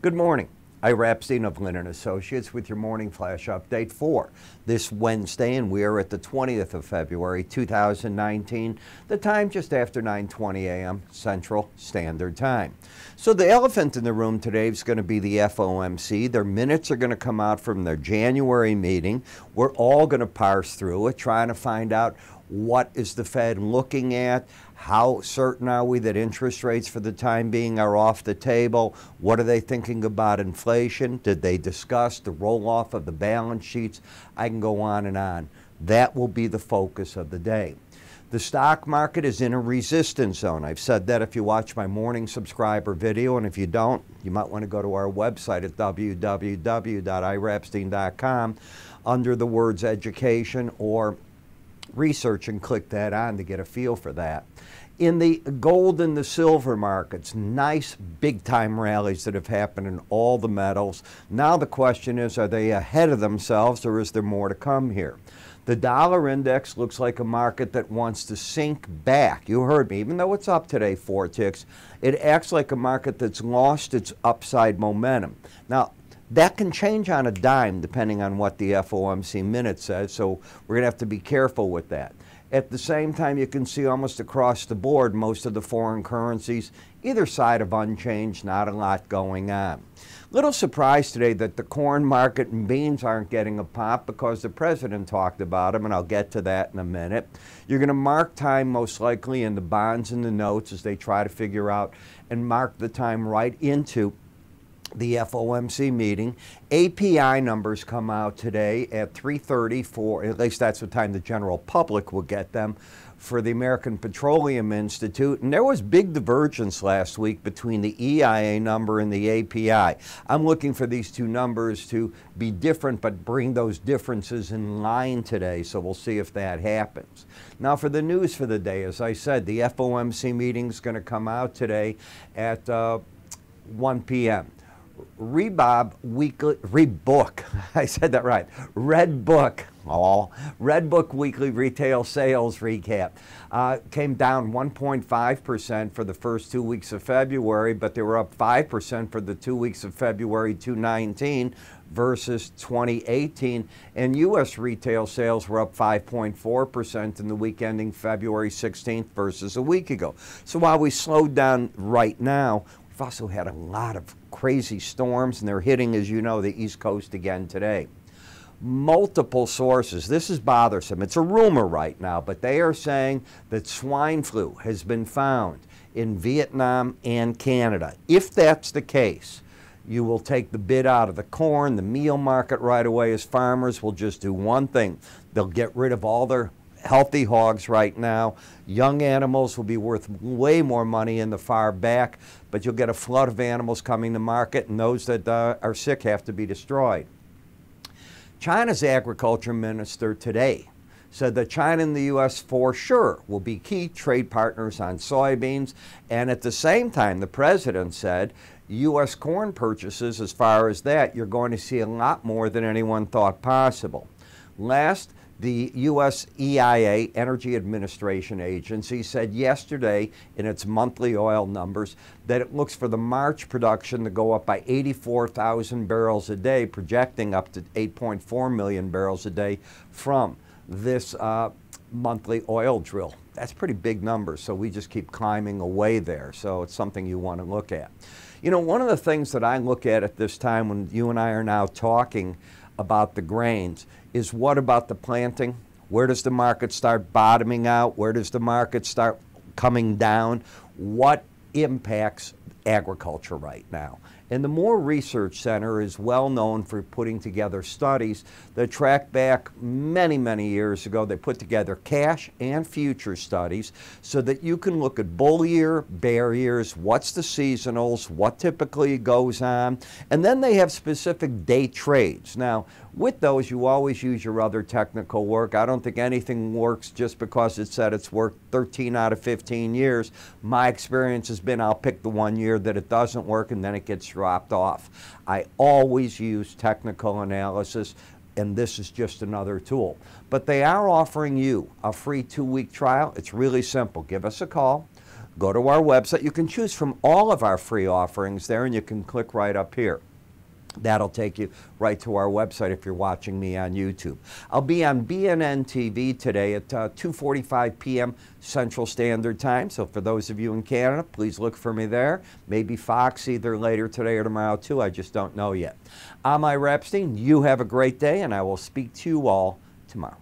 Good morning. Ira Epstein of Linn Associates with your morning flash update for this Wednesday, and we are at the 20th of February 2019, the time just after 9:20 a.m. Central Standard Time. So the elephant in the room today is going to be the FOMC. Their minutes are going to come out from their January meeting. We're all going to parse through it, trying to find out what is the Fed looking at, how certain are we that interest rates for the time being are off the table, what are they thinking about inflation, did they discuss the roll-off of the balance sheets? I can go on and on. That will be the focus of the day. The stock market is in a resistance zone. I've said that if you watch my morning subscriber video, and if you don't, you might want to go to our website at www.iraepstein.com under the words education or research and click that on to get a feel for that. In the gold and the silver markets, nice big-time rallies that have happened in all the metals. Now the question is, are they ahead of themselves or is there more to come here? The dollar index looks like a market that wants to sink back. You heard me. Even though it's up today 4 ticks, it acts like a market that's lost its upside momentum. Now, that can change on a dime depending on what the FOMC minute says, so we're going to have to be careful with that. At the same time, you can see almost across the board most of the foreign currencies, either side of unchanged, not a lot going on. Little surprise today that the corn market and beans aren't getting a pop because the president talked about them, and I'll get to that in a minute. You're going to mark time most likely in the bonds and the notes as they try to figure out and mark the time right into the FOMC meeting. API numbers come out today at 3:30 for, at least that's the time the general public will get them, for the American Petroleum Institute. And there was big divergence last week between the EIA number and the API. I'm looking for these two numbers to be different but bring those differences in line today, so we'll see if that happens. Now for the news for the day, as I said, the FOMC meeting is going to come out today at 1 p.m. Rebook, I said that right, Red Book weekly retail sales recap came down 1.5% for the first 2 weeks of February, but they were up 5% for the 2 weeks of February 2019 versus 2018, and U.S. retail sales were up 5.4% in the week ending February 16th versus a week ago. So while we slowed down right now, we've also had a lot of crazy storms, and they're hitting, as you know, the East Coast again today. Multiple sources. This is bothersome. It's a rumor right now, but they are saying that swine flu has been found in Vietnam and Canada. If that's the case, you will take the bid out of the corn, the meal market right away, as farmers will just do one thing. They'll get rid of all their healthy hogs right now. Young animals will be worth way more money in the far back, but you'll get a flood of animals coming to market, and those that are sick have to be destroyed. China's agriculture minister today said that China and the U.S. for sure will be key trade partners on soybeans, and at the same time the president said U.S. corn purchases, as far as that, you're going to see a lot more than anyone thought possible. Last, the U.S. EIA, Energy Administration Agency, said yesterday in its monthly oil numbers that it looks for the March production to go up by 84,000 barrels a day, projecting up to 8.4 million barrels a day from this monthly oil drill. That's pretty big numbers, so we just keep climbing away there. So it's something you want to look at. You know, one of the things that I look at this time when you and I are now talking about the grains is, what about the planting? Where does the market start bottoming out? Where does the market start coming down? What impacts agriculture right now? And the Moore Research Center is well known for putting together studies that track back many, many years ago. They put together cash and future studies so that you can look at bull year, bear years, what's the seasonals, what typically goes on, and then they have specific day trades. Now, with those, you always use your other technical work. I don't think anything works just because it said it's worked 13 out of 15 years. My experience has been I'll pick the 1 year that it doesn't work, and then it gets dropped off. I always use technical analysis, and this is just another tool. But they are offering you a free 2-week trial. It's really simple. Give us a call. go to our website. You can choose from all of our free offerings there, and you can click right up here. That'll take you right to our website if you're watching me on YouTube. I'll be on BNN TV today at 2:45 p.m. Central Standard Time. So for those of you in Canada, please look for me there. Maybe Fox either later today or tomorrow too. I just don't know yet. I'm Ira Epstein. You have a great day, and I will speak to you all tomorrow.